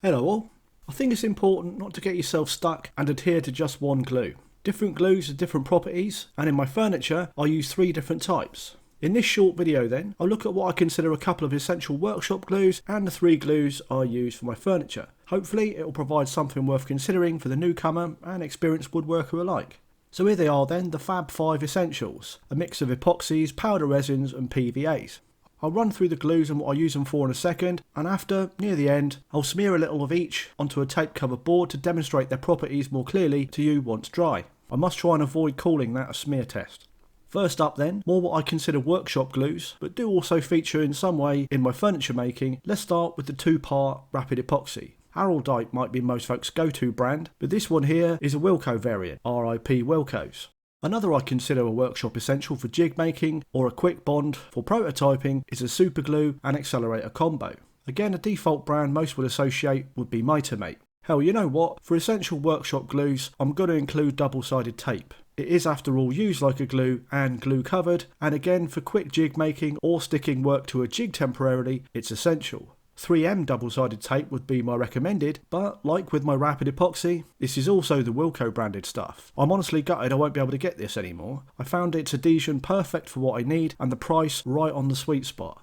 Hello all. I think it's important not to get yourself stuck and adhere to just one glue. Different glues have different properties, and in my furniture I use 3 different types. In this short video then, I'll look at what I consider a couple of essential workshop glues and the 3 glues I use for my furniture. Hopefully it will provide something worth considering for the newcomer and experienced woodworker alike. So here they are then, the Fab 5 Essentials, a mix of epoxies, powder resins and PVAs. I'll run through the glues and what I use them for in a second, and after, near the end, I'll smear a little of each onto a tape covered board to demonstrate their properties more clearly to you once dry. I must try and avoid calling that a smear test. First up then, more what I consider workshop glues, but do also feature in some way in my furniture making. Let's start with the 2-part rapid epoxy. Araldite might be most folks' go-to brand, but this one here is a Wilco variant, RIP Wilcos. Another I consider a workshop essential for jig making or a quick bond for prototyping is a super glue and accelerator combo. Again, a default brand most would associate would be Mitre Mate. Hell, you know what? For essential workshop glues, I'm going to include double-sided tape. It is after all used like a glue and glue covered, and again for quick jig making or sticking work to a jig temporarily, it's essential. 3M double-sided tape would be my recommended, but like with my rapid epoxy, this is also the Wilco branded stuff. I'm honestly gutted I won't be able to get this anymore. I found its adhesion perfect for what I need and the price right on the sweet spot.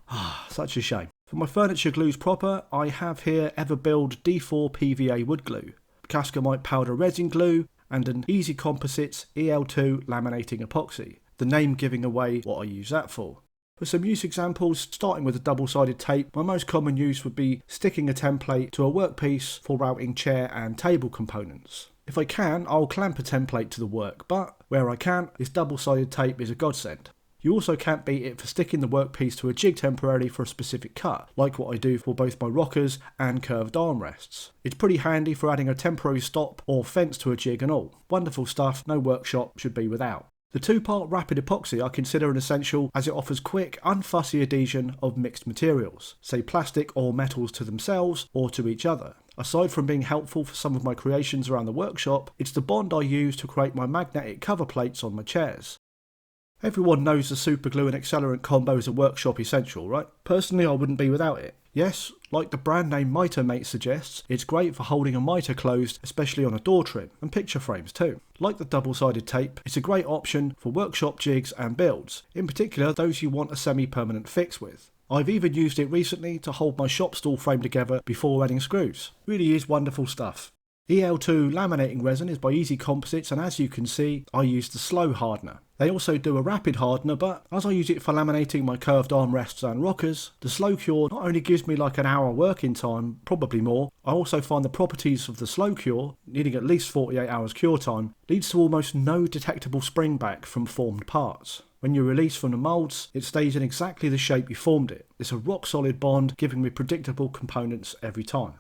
Such a shame. For my furniture glues proper, I have here Everbuild D4 PVA wood glue, Cascamite powder resin glue, and an Easy Composites EL2 Laminating Epoxy, the name giving away what I use that for. For some use examples, starting with a double-sided tape, my most common use would be sticking a template to a workpiece for routing chair and table components. If I can, I'll clamp a template to the work, but where I can't, this double-sided tape is a godsend. You also can't beat it for sticking the workpiece to a jig temporarily for a specific cut, like what I do for both my rockers and curved armrests. It's pretty handy for adding a temporary stop or fence to a jig and all. Wonderful stuff, no workshop should be without. The 2-part rapid epoxy I consider an essential as it offers quick, unfussy adhesion of mixed materials, say plastic or metals to themselves or to each other. Aside from being helpful for some of my creations around the workshop, it's the bond I use to create my magnetic cover plates on my chairs. Everyone knows the super glue and accelerant combo is a workshop essential, right? Personally, I wouldn't be without it. Yes, like the brand name Mitre Mate suggests, it's great for holding a mitre closed, especially on a door trim, and picture frames too. Like the double-sided tape, it's a great option for workshop jigs and builds, in particular those you want a semi-permanent fix with. I've even used it recently to hold my shop stool frame together before adding screws. Really is wonderful stuff. EL2 Laminating resin is by Easy Composites, and as you can see, I use the slow hardener. They also do a rapid hardener, but as I use it for laminating my curved armrests and rockers, the slow cure not only gives me like an hour working time, probably more, I also find the properties of the slow cure, needing at least 48 hours cure time, leads to almost no detectable spring back from formed parts. When you release from the moulds, it stays in exactly the shape you formed it. It's a rock solid bond, giving me predictable components every time.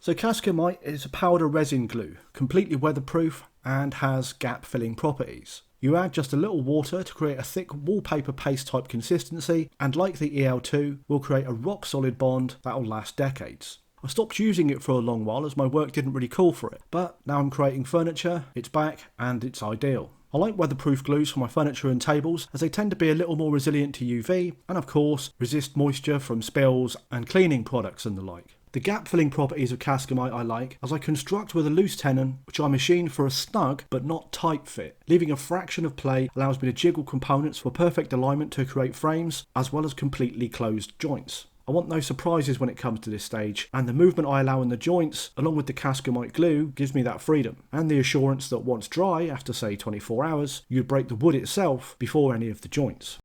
So Cascamite is a powder resin glue, completely weatherproof and has gap filling properties. You add just a little water to create a thick wallpaper paste type consistency, and like the EL2, will create a rock solid bond that will last decades. I stopped using it for a long while as my work didn't really call for it, but now I'm creating furniture, it's back and it's ideal. I like weatherproof glues for my furniture and tables as they tend to be a little more resilient to UV and of course resist moisture from spills and cleaning products and the like. The gap-filling properties of Cascamite I like as I construct with a loose tenon which I machine for a snug but not tight fit. Leaving a fraction of play allows me to jiggle components for perfect alignment to create frames as well as completely closed joints. I want no surprises when it comes to this stage, and the movement I allow in the joints along with the Cascamite glue gives me that freedom and the assurance that once dry, after say 24 hours, you'd break the wood itself before any of the joints.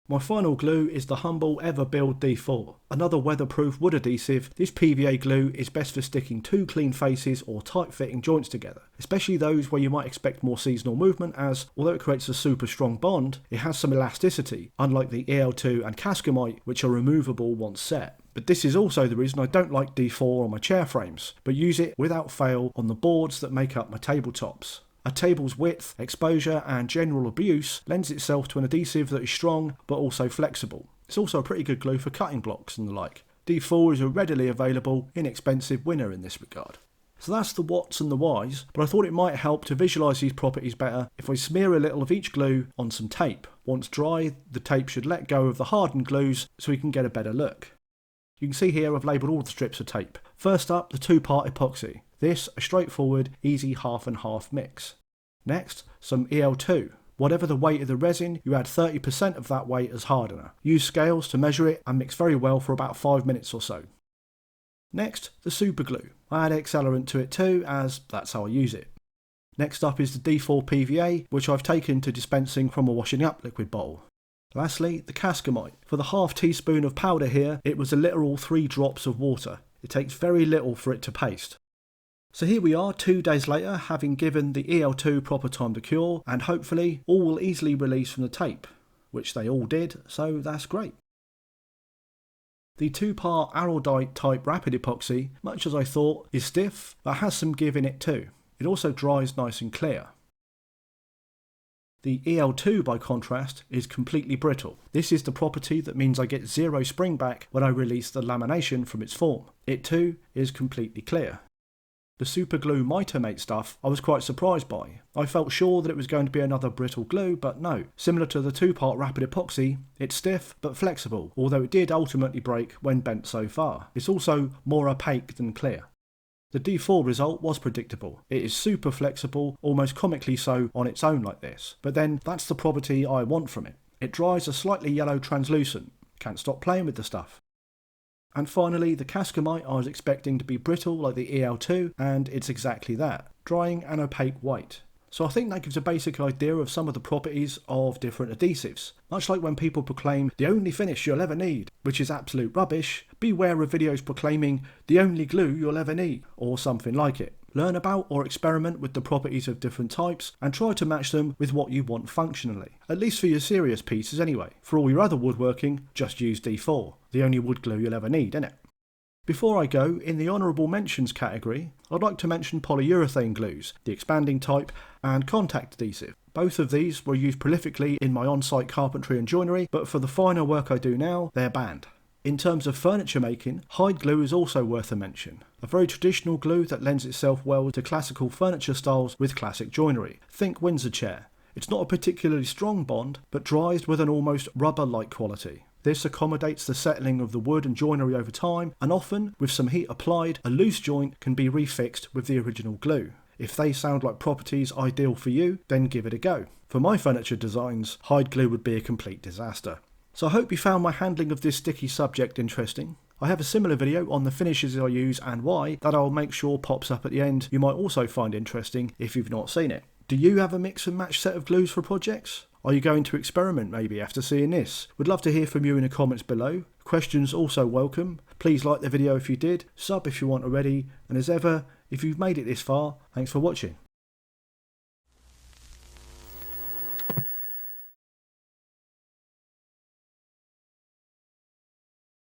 My final glue is the humble Everbuild D4. Another weatherproof wood adhesive, this PVA glue is best for sticking 2 clean faces or tight fitting joints together, especially those where you might expect more seasonal movement as, although it creates a super strong bond, it has some elasticity, unlike the EL2 and Cascamite which are removable once set. But this is also the reason I don't like D4 on my chair frames, but use it without fail on the boards that make up my tabletops. A table's width, exposure and general abuse lends itself to an adhesive that is strong but also flexible. It's also a pretty good glue for cutting blocks and the like. D4 is a readily available, inexpensive winner in this regard. So that's the whats and the whys, but I thought it might help to visualise these properties better if I smear a little of each glue on some tape. Once dry, the tape should let go of the hardened glues so we can get a better look. You can see here I've labelled all the strips of tape. First up, the two-part epoxy. This, a straightforward, easy half and half mix. Next, some EL2. Whatever the weight of the resin, you add 30% of that weight as hardener. Use scales to measure it and mix very well for about 5 minutes or so. Next, the super glue. I add accelerant to it too, as that's how I use it. Next up is the D4 PVA, which I've taken to dispensing from a washing up liquid bowl. Lastly, the Cascamite. For the half teaspoon of powder here, it was a literal 3 drops of water. It takes very little for it to paste. So here we are 2 days later, having given the EL2 proper time to cure, and hopefully all will easily release from the tape, which they all did, so that's great. The 2-part Araldite type rapid epoxy, much as I thought, is stiff, but has some give in it too. It also dries nice and clear. The EL2, by contrast, is completely brittle. This is the property that means I get 0 spring back when I release the lamination from its form. It too is completely clear. The super glue Mitre Mate stuff I was quite surprised by. I felt sure that it was going to be another brittle glue, but no. Similar to the 2-part rapid epoxy, it's stiff but flexible, although it did ultimately break when bent so far. It's also more opaque than clear. The D4 result was predictable. It is super flexible, almost comically so on its own like this. But then that's the property I want from it. It dries a slightly yellow translucent. Can't stop playing with the stuff. And finally, the Cascamite I was expecting to be brittle like the EL2, and it's exactly that, drying an opaque white. So I think that gives a basic idea of some of the properties of different adhesives. Much like when people proclaim the only finish you'll ever need, which is absolute rubbish, beware of videos proclaiming the only glue you'll ever need, or something like it. Learn about or experiment with the properties of different types and try to match them with what you want functionally. At least for your serious pieces anyway. For all your other woodworking, just use D4. The only wood glue you'll ever need, innit? Before I go, in the honourable mentions category, I'd like to mention polyurethane glues, the expanding type, and contact adhesive. Both of these were used prolifically in my on-site carpentry and joinery, but for the finer work I do now, they're banned. In terms of furniture making, hide glue is also worth a mention. A very traditional glue that lends itself well to classical furniture styles with classic joinery. Think Windsor chair. It's not a particularly strong bond, but dries with an almost rubber-like quality. This accommodates the settling of the wood and joinery over time, and often, with some heat applied, a loose joint can be refixed with the original glue. If they sound like properties ideal for you, then give it a go. For my furniture designs, hide glue would be a complete disaster. So I hope you found my handling of this sticky subject interesting. I have a similar video on the finishes I use and why that I'll make sure pops up at the end. You might also find interesting if you've not seen it. Do you have a mix and match set of glues for projects? Are you going to experiment maybe after seeing this? Would love to hear from you in the comments below. Questions also welcome. Please like the video if you did, sub if you want already, and as ever, if you've made it this far, thanks for watching.